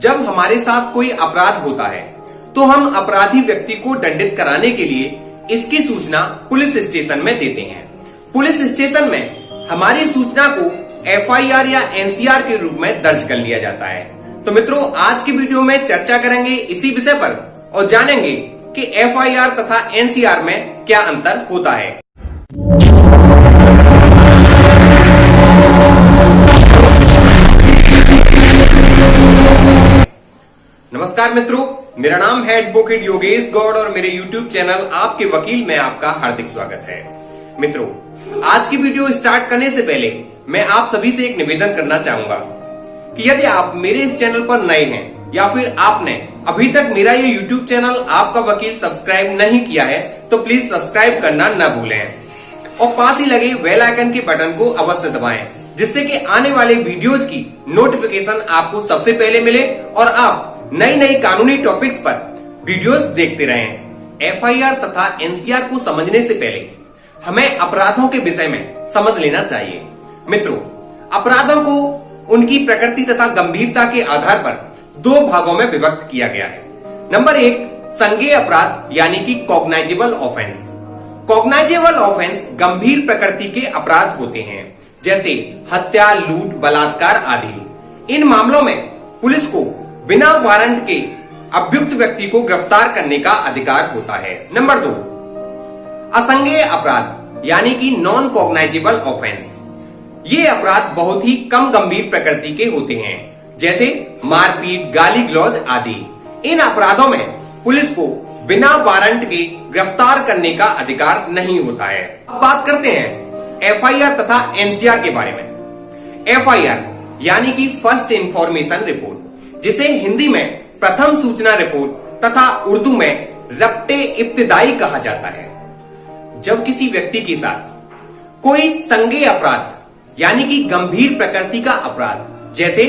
जब हमारे साथ कोई अपराध होता है तो हम अपराधी व्यक्ति को दंडित कराने के लिए इसकी सूचना पुलिस स्टेशन में देते हैं। पुलिस स्टेशन में हमारी सूचना को एफआईआर या एनसीआर के रूप में दर्ज कर लिया जाता है। तो मित्रों, आज की वीडियो में चर्चा करेंगे इसी विषय पर और जानेंगे कि एफआईआर तथा एनसीआर में क्या अंतर होता है। नमस्कार मित्रों, मेरा नाम है एडवोकेट योगेश गौड़ और मेरे YouTube चैनल आपके वकील में आपका हार्दिक स्वागत है। मित्रों, आज की वीडियो स्टार्ट करने से पहले मैं आप सभी से एक निवेदन करना चाहूंगा कि यदि आप मेरे इस चैनल पर नए हैं या फिर आपने अभी तक मेरा ये YouTube चैनल आपका वकील सब्सक्राइब नहीं किया है तो प्लीज सब्सक्राइब करना न भूलें और पास ही लगे बेल आइकन के बटन को अवश्य दबाएं, जिससे कि आने वाले वीडियोज की नोटिफिकेशन आपको सबसे पहले मिले और आप नई नई कानूनी टॉपिक्स पर वीडियोस देखते रहें। एफआईआर तथा एनसीआर को समझने से पहले हमें अपराधों के विषय में समझ लेना चाहिए। मित्रों, अपराधों को उनकी प्रकृति तथा गंभीरता के आधार पर दो भागों में विभक्त किया गया है। नंबर 1, संज्ञेय अपराध यानी कि कॉग्नाइजेबल ऑफेंस। कॉग्नाइजेबल ऑफेंस गंभीर प्रकृति के अपराध होते हैं, जैसे हत्या, लूट, बलात्कार आदि। इन मामलों में पुलिस को बिना वारंट के अभियुक्त व्यक्ति को गिरफ्तार करने का अधिकार होता है। नंबर 2, असंज्ञेय अपराध यानी कि नॉन कॉग्नाइजेबल ऑफेंस। ये अपराध बहुत ही कम गंभीर प्रकृति के होते हैं, जैसे मारपीट, गाली गलौज आदि। इन अपराधों में पुलिस को बिना वारंट के गिरफ्तार करने का अधिकार नहीं होता है। अब बात करते हैं एफआईआर तथा एनसीआर के बारे में। एफआईआर यानी कि फर्स्ट इंफॉर्मेशन रिपोर्ट, जिसे हिंदी में प्रथम सूचना रिपोर्ट तथा उर्दू में रब्ते इब्तिदाई कहा जाता है। जब किसी व्यक्ति के साथ कोई संज्ञेय अपराध यानी कि गंभीर प्रकृति का अपराध जैसे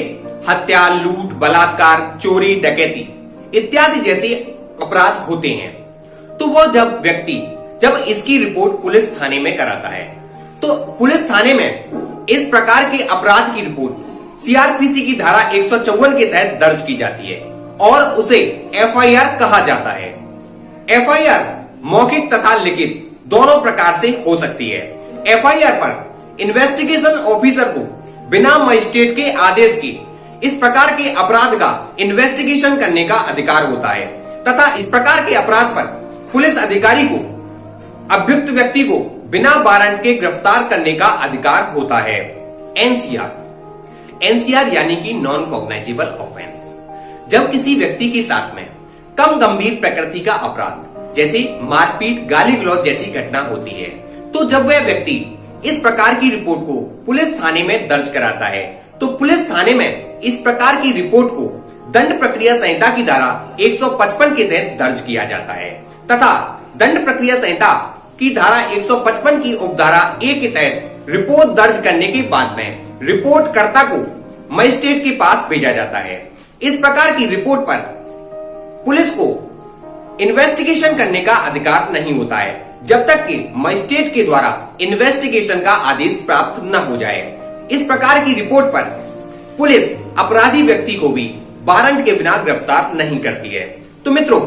हत्या, लूट, बलात्कार, चोरी, डकैती इत्यादि जैसे अपराध होते हैं, तो वो जब इसकी रिपोर्ट पुलिस थाने में कराता है तो पुलिस थाने में इस प्रकार के अपराध की रिपोर्ट सीआरपीसी की धारा 154 के तहत दर्ज की जाती है और उसे एफआईआर कहा जाता है। एफआईआर मौखिक तथा लिखित दोनों प्रकार से हो सकती है। एफआईआर पर इन्वेस्टिगेशन ऑफिसर को बिना मजिस्ट्रेट के आदेश के इस प्रकार के अपराध का इन्वेस्टिगेशन करने का अधिकार होता है तथा इस प्रकार के अपराध पर पुलिस अधिकारी को अभियुक्त व्यक्ति को बिना वारंट के गिरफ्तार करने का अधिकार होता है। एनसीआर यानी कि नॉन कॉग्नाइजेबल ऑफेंस। जब किसी व्यक्ति के साथ में कम गंभीर प्रकृति का अपराध जैसे मारपीट, गाली गलौज जैसी घटना होती है, तो जब वह व्यक्ति इस प्रकार की रिपोर्ट को पुलिस थाने में दर्ज कराता है तो पुलिस थाने में इस प्रकार की रिपोर्ट को दंड प्रक्रिया संहिता की धारा 155 के तहत दर्ज किया जाता है तथा दंड प्रक्रिया संहिता की धारा 155 की उपधारा ए के तहत रिपोर्ट दर्ज करने के बाद में रिपोर्टकर्ता को मजिस्ट्रेट के पास भेजा जाता है। इस प्रकार की रिपोर्ट पर पुलिस को इन्वेस्टिगेशन करने का अधिकार नहीं होता है जब तक कि मजिस्ट्रेट के द्वारा इन्वेस्टिगेशन का आदेश प्राप्त न हो जाए। इस प्रकार की रिपोर्ट पर पुलिस अपराधी व्यक्ति को भी वारंट के बिना गिरफ्तार नहीं करती है। तो मित्रों,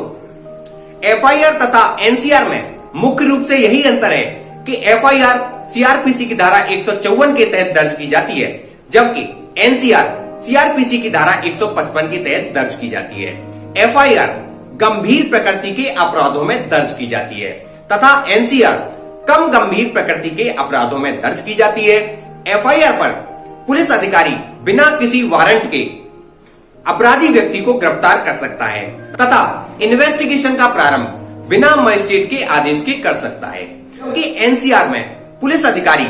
एफआईआर तथा एनसीआर में मुख्य रूप से यही अंतर है कि एफआईआर सीआरपीसी की धारा 154 के तहत दर्ज की जाती है, जबकि एनसीआर सीआरपीसी की धारा 155 के तहत दर्ज की जाती है। एफआईआर गंभीर प्रकृति के अपराधों में दर्ज की जाती है तथा एनसीआर कम गंभीर प्रकृति के अपराधों में दर्ज की जाती है। एफआईआर पर पुलिस अधिकारी बिना किसी वारंट के अपराधी व्यक्ति को गिरफ्तार कर सकता है तथा इन्वेस्टिगेशन का प्रारंभ बिना मजिस्ट्रेट के आदेश के कर सकता है, क्योंकि एनसीआर में पुलिस अधिकारी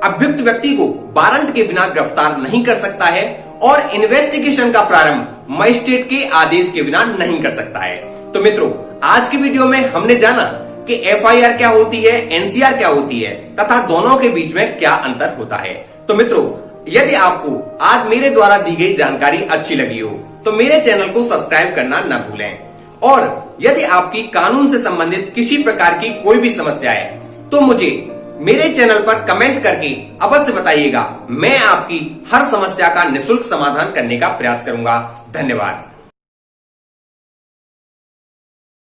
अभियुक्त व्यक्ति को वारंट के बिना गिरफ्तार नहीं कर सकता है और इन्वेस्टिगेशन का प्रारंभ मजिस्ट्रेट के आदेश के बिना नहीं कर सकता है। तो मित्रों, आज की वीडियो में हमने जाना कि एफआईआर क्या होती है, एनसीआर क्या होती है तथा दोनों के बीच में क्या अंतर होता है। तो मित्रों, यदि आपको आज मेरे द्वारा दी गई जानकारी अच्छी लगी हो तो मेरे चैनल को सब्सक्राइब करना न भूलें और यदि आपकी कानून से संबंधित किसी प्रकार की कोई भी समस्या है तो मुझे मेरे चैनल पर कमेंट करके अवश्य बताइएगा। मैं आपकी हर समस्या का निःशुल्क समाधान करने का प्रयास करूंगा। धन्यवाद।